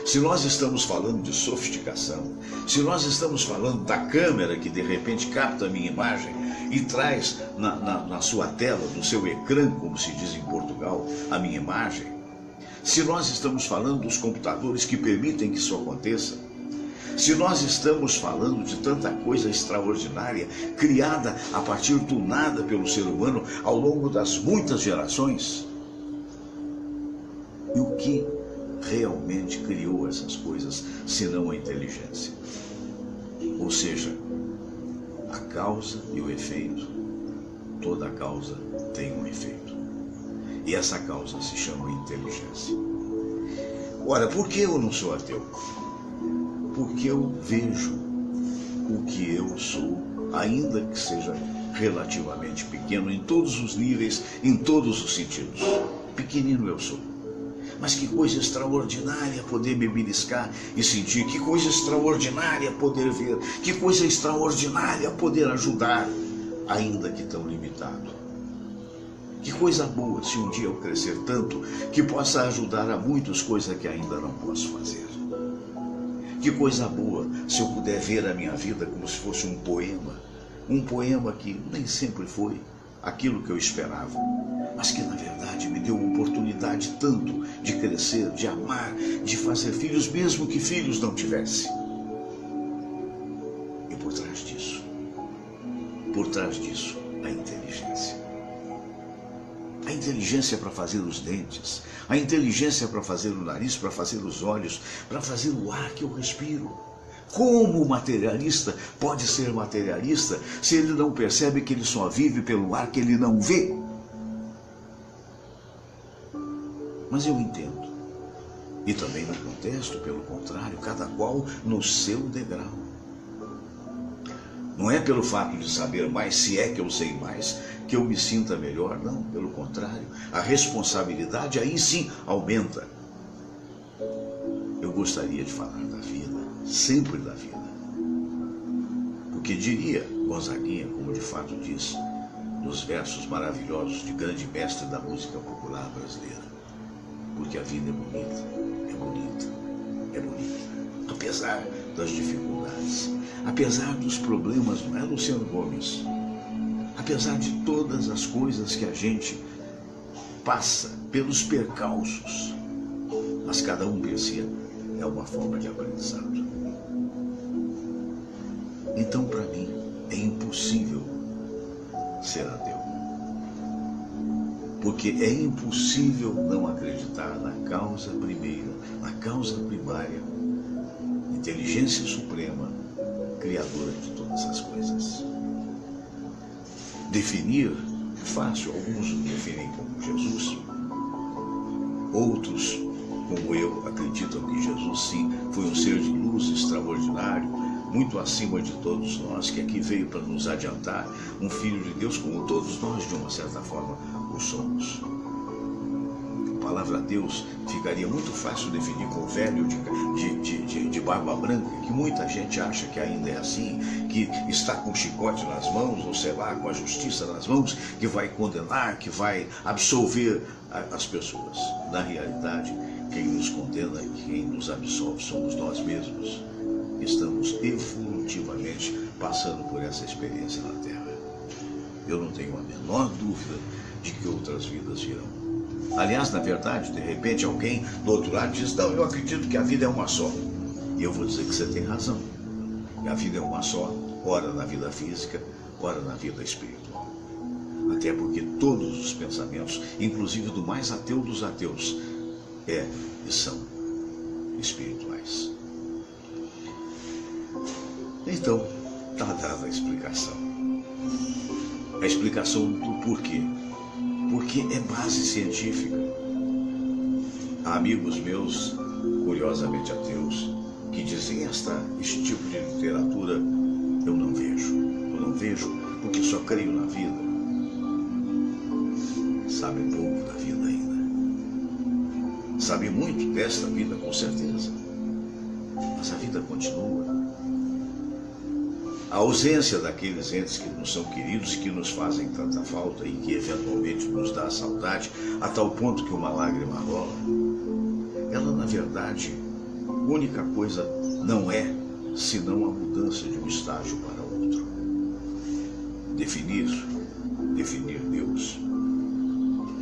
Se nós estamos falando de sofisticação, se nós estamos falando da câmera que de repente capta a minha imagem e traz na sua tela, no seu ecrã, como se diz em Portugal, a minha imagem, se nós estamos falando dos computadores que permitem que isso aconteça, se nós estamos falando de tanta coisa extraordinária criada a partir do nada pelo ser humano ao longo das muitas gerações, e o que realmente criou essas coisas, senão a inteligência? Ou seja, a causa e o efeito. Toda causa tem um efeito. E essa causa se chama inteligência. Ora, por que eu não sou ateu? Porque eu vejo o que eu sou, ainda que seja relativamente pequeno, em todos os níveis, em todos os sentidos. Pequenino eu sou. Mas que coisa extraordinária poder me beliscar e sentir, que coisa extraordinária poder ver, que coisa extraordinária poder ajudar, ainda que tão limitado. Que coisa boa se um dia eu crescer tanto que possa ajudar a muitos, coisa que ainda não posso fazer. Que coisa boa se eu puder ver a minha vida como se fosse um poema que nem sempre foi aquilo que eu esperava, mas que na verdade me deu oportunidade tanto de crescer, de amar, de fazer filhos, mesmo que filhos não tivesse. E por trás disso, a inteligência. A inteligência para fazer os dentes, a inteligência para fazer o nariz, para fazer os olhos, para fazer o ar que eu respiro. Como o materialista pode ser materialista se ele não percebe que ele só vive pelo ar que ele não vê? Mas eu entendo. E também não contesto, pelo contrário, cada qual no seu degrau. Não é pelo fato de saber mais, se é que eu sei mais, que eu me sinta melhor, não, pelo contrário. A responsabilidade aí sim aumenta. Eu gostaria de falar da vida, sempre da vida. Porque diria Gonzaguinha, como de fato diz, nos versos maravilhosos de grande mestre da música popular brasileira, porque a vida é bonita, é bonita, é bonita. Apesar das dificuldades, apesar dos problemas, não é, Luciano Gomes? Apesar de todas as coisas que a gente passa, pelos percalços, mas cada um per si é uma forma de aprendizado. Então, para mim, é impossível ser ateu. Porque é impossível não acreditar na causa primeira, na causa primária, inteligência suprema, criadora de todas as coisas. Definir é fácil, alguns definem como Jesus, outros, como eu, acreditam que Jesus sim foi um ser de luz extraordinário, muito acima de todos nós, que aqui veio para nos adiantar, um filho de Deus, como todos nós, de uma certa forma, o somos. A palavra Deus ficaria muito fácil definir com o velho de barba branca, que muita gente acha que ainda é assim, que está com o chicote nas mãos, ou sei lá, com a justiça nas mãos, que vai condenar, que vai absolver as pessoas. Na realidade, quem nos condena e quem nos absolve somos nós mesmos. Estamos evolutivamente passando por essa experiência na Terra. Eu não tenho a menor dúvida de que outras vidas virão. Aliás, na verdade, de repente alguém do outro lado diz: não, eu acredito que a vida é uma só. E eu vou dizer que você tem razão. E a vida é uma só, ora na vida física, ora na vida espiritual. Até porque todos os pensamentos, inclusive do mais ateu dos ateus, e são espirituais. Então, está dada a explicação. A explicação do porquê. Porque é base científica. Há amigos meus, curiosamente ateus, que dizem este tipo de literatura eu não vejo. Eu não vejo porque só creio na vida. Sabe pouco da vida ainda. Sabe muito desta vida, com certeza. Mas a vida continua. A ausência daqueles entes que nos são queridos e que nos fazem tanta falta e que eventualmente nos dá saudade, a tal ponto que uma lágrima rola, ela na verdade, a única coisa não é senão a mudança de um estágio para outro. Definir Deus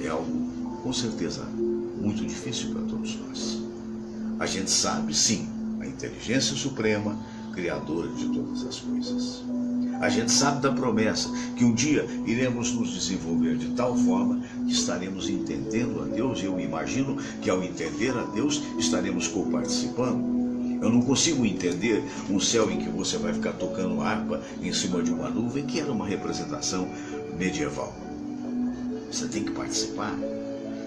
é algo, com certeza, muito difícil para todos nós. A gente sabe, sim, a inteligência suprema, criadora de todas as coisas. A gente sabe da promessa que um dia iremos nos desenvolver de tal forma que estaremos entendendo a Deus, e eu imagino que ao entender a Deus estaremos coparticipando. Eu não consigo entender um céu em que você vai ficar tocando harpa em cima de uma nuvem, que era uma representação medieval. Você tem que participar.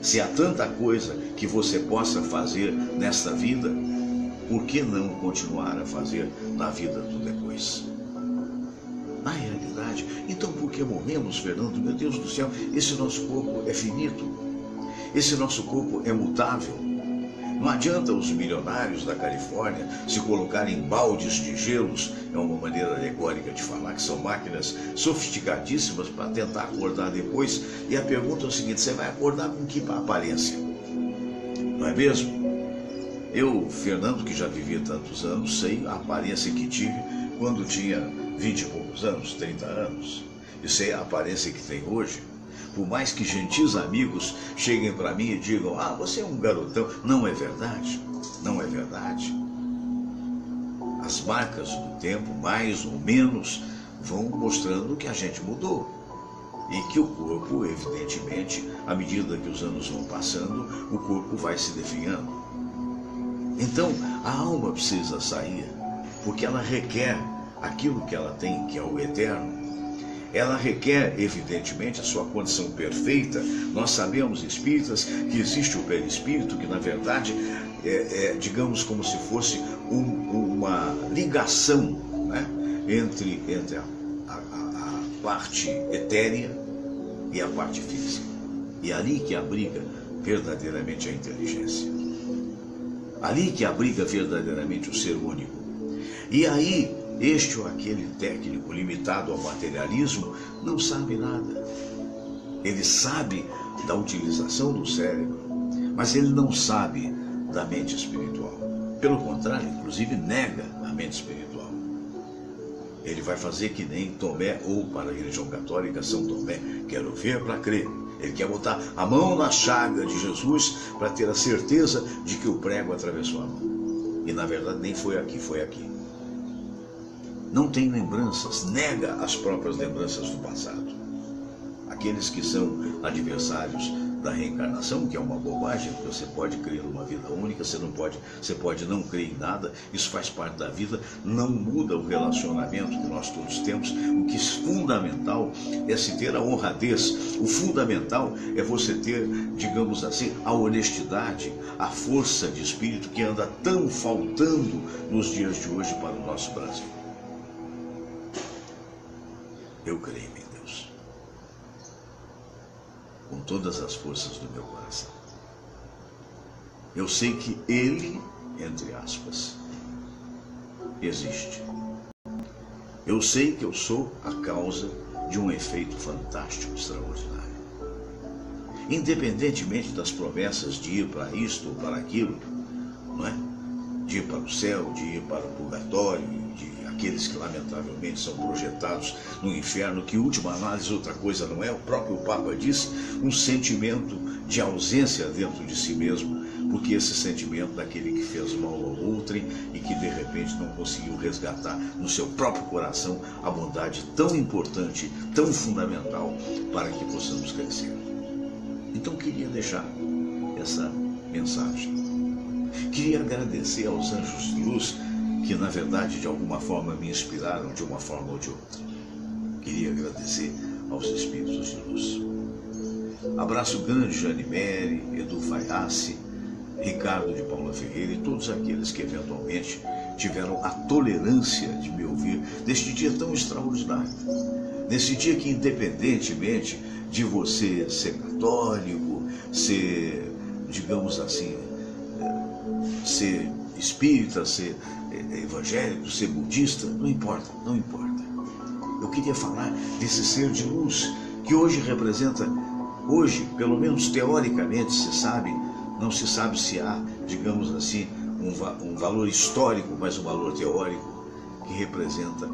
Se há tanta coisa que você possa fazer nesta vida, por que não continuar a fazer na vida do depois? Na realidade, então por que morremos, Fernando? Meu Deus do céu, esse nosso corpo é finito. Esse nosso corpo é mutável. Não adianta os milionários da Califórnia se colocarem em baldes de gelos, é uma maneira alegórica de falar, que são máquinas sofisticadíssimas para tentar acordar depois. E a pergunta é o seguinte: você vai acordar com que aparência? Não é mesmo? Eu, Fernando, que já vivi tantos anos, sei a aparência que tive quando tinha 20 e poucos anos, 30 anos. E sei a aparência que tem hoje. Por mais que gentis amigos cheguem para mim e digam: ah, você é um garotão. Não é verdade. Não é verdade. As marcas do tempo, mais ou menos, vão mostrando que a gente mudou. E que o corpo, evidentemente, à medida que os anos vão passando, o corpo vai se definhando. Então, a alma precisa sair, porque ela requer aquilo que ela tem, que é o eterno. Ela requer, evidentemente, a sua condição perfeita. Nós sabemos, espíritas, que existe o perispírito, que na verdade digamos, como se fosse uma ligação, né, entre a parte etérea e a parte física. E é ali que abriga verdadeiramente a inteligência. Ali que abriga verdadeiramente o ser único. E aí, este ou aquele técnico limitado ao materialismo não sabe nada. Ele sabe da utilização do cérebro, mas ele não sabe da mente espiritual. Pelo contrário, inclusive nega a mente espiritual. Ele vai fazer que nem Tomé, ou para a religião católica, São Tomé: quero ver para crer. Ele quer botar a mão na chaga de Jesus para ter a certeza de que o prego atravessou a mão. E na verdade nem foi aqui, foi aqui. Não tem lembranças, nega as próprias lembranças do passado. Aqueles que são adversários da reencarnação, que é uma bobagem, porque você pode crer numa vida única, você pode não crer em nada, isso faz parte da vida, não muda o relacionamento que nós todos temos. O que é fundamental é se ter a honradez, o fundamental é você ter, digamos assim, a honestidade, a força de espírito que anda tão faltando nos dias de hoje para o nosso Brasil. Eu creio em Deus, com todas as forças do meu coração. Eu sei que Ele, entre aspas, existe. Eu sei que eu sou a causa de um efeito fantástico, extraordinário. Independentemente das promessas de ir para isto ou para aquilo, não é? De ir para o céu, de ir para o purgatório, de aqueles que lamentavelmente são projetados no inferno, que última análise outra coisa não é, o próprio Papa disse, um sentimento de ausência dentro de si mesmo, porque esse sentimento daquele que fez mal ao outrem e que de repente não conseguiu resgatar no seu próprio coração a bondade tão importante, tão fundamental para que possamos crescer. Então queria deixar essa mensagem. Queria agradecer aos anjos de luz que na verdade de alguma forma me inspiraram de uma forma ou de outra. Queria agradecer aos espíritos de luz. Abraço grande Janimere, Edu Faiassi, Ricardo de Paula Ferreira e todos aqueles que eventualmente tiveram a tolerância de me ouvir neste dia tão extraordinário. Nesse dia que, independentemente de você ser católico, ser, digamos assim, ser espírita, ser evangélico, ser budista, não importa, não importa. Eu queria falar desse ser de luz que hoje representa, hoje, pelo menos teoricamente se sabe, não se sabe se há, digamos assim, um valor histórico, mas um valor teórico que representa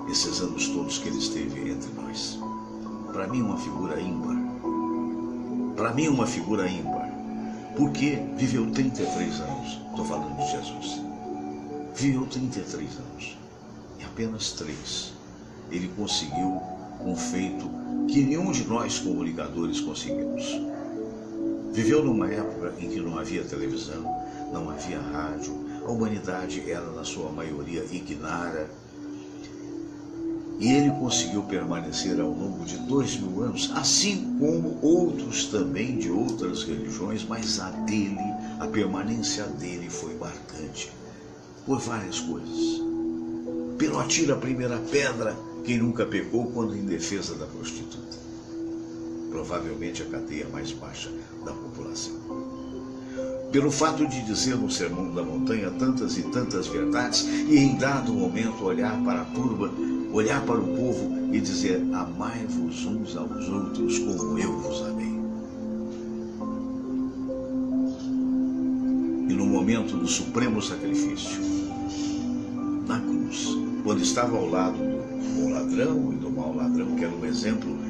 esses anos todos que ele esteve entre nós. Para mim uma figura ímpar. Para mim uma figura ímpar. Porque viveu 33 anos. Estou falando de Jesus. Viveu 33 anos. E apenas 3 ele conseguiu um feito que nenhum de nós comunicadores conseguimos. Viveu numa época em que não havia televisão, não havia rádio, a humanidade era na sua maioria ignara. E ele conseguiu permanecer ao longo de 2000 anos, assim como outros também de outras religiões, mas a permanência dele foi marcante, por várias coisas. Pelo atira a primeira pedra, quem nunca pecou quando em defesa da prostituta. Provavelmente a cadeia mais baixa da população. Pelo fato de dizer no Sermão da Montanha tantas e tantas verdades e em dado momento olhar para a turba, olhar para o povo e dizer: amai-vos uns aos outros como eu vos amei. E no momento do supremo sacrifício, na cruz, quando estava ao lado do bom ladrão e do mau ladrão, que era um exemplo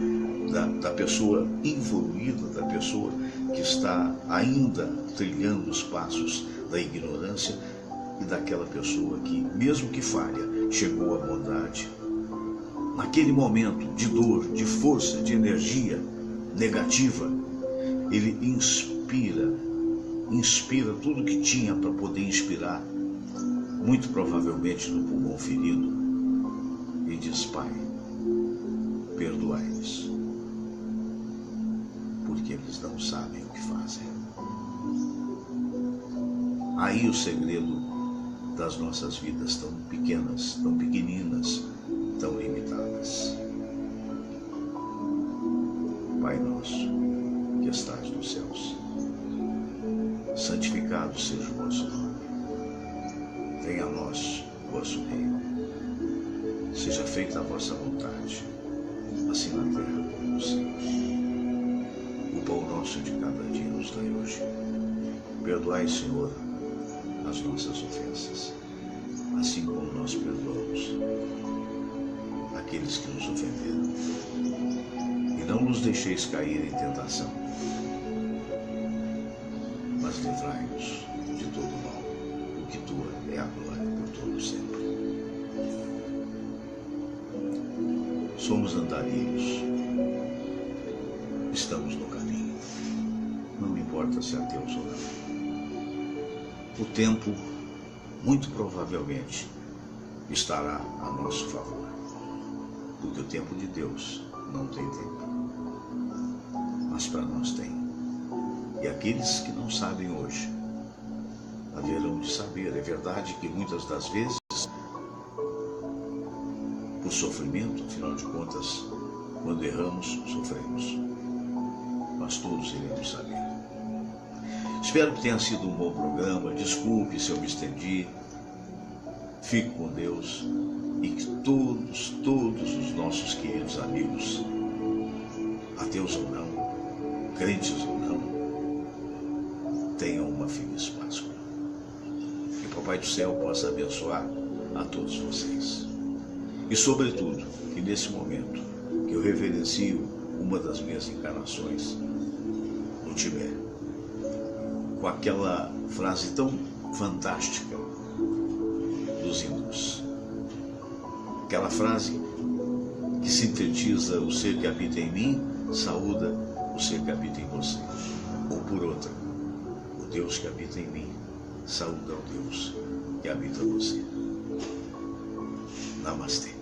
da pessoa evoluída, da pessoa que está ainda trilhando os passos da ignorância e daquela pessoa que, mesmo que falha, chegou à bondade. Naquele momento de dor, de força, de energia negativa, ele inspira tudo que tinha para poder inspirar, muito provavelmente no pulmão ferido, e diz: Pai, perdoai-lhes, porque eles não sabem o que fazem. Aí o segredo das nossas vidas tão pequenas, tão pequeninas, tão limitadas. Pai nosso, que estás nos céus, santificado seja o vosso nome. Venha a nós o vosso reino. Seja feita a vossa vontade, assim na terra como nos céus. O pão nosso de cada dia nos dai hoje. Perdoai, Senhor, as nossas ofensas, assim como nós perdoamos aqueles que nos ofenderam. E não nos deixeis cair em tentação, mas livrai-nos de todo mal, porque tua é a glória por todo sempre. Somos andarilhos, estamos no caminho, não importa se ateus ou não. O tempo, muito provavelmente, estará a nosso favor, porque o tempo de Deus não tem tempo, mas para nós tem. E aqueles que não sabem hoje, haverão de saber. É verdade que muitas das vezes, por sofrimento, afinal de contas, quando erramos, sofremos. Mas todos iremos saber. Espero que tenha sido um bom programa. Desculpe se eu me estendi. Fique com Deus e que todos os nossos queridos amigos, ateus ou não, crentes ou não, tenham uma feliz Páscoa. Que o Papai do Céu possa abençoar a todos vocês. E sobretudo, que nesse momento que eu reverencio uma das minhas encarnações no Tibete, com aquela frase tão fantástica dos hindus, aquela frase que sintetiza: o ser que habita em mim saúda o ser que habita em você. Ou por outra, o Deus que habita em mim saúda o Deus que habita em você. Namastê.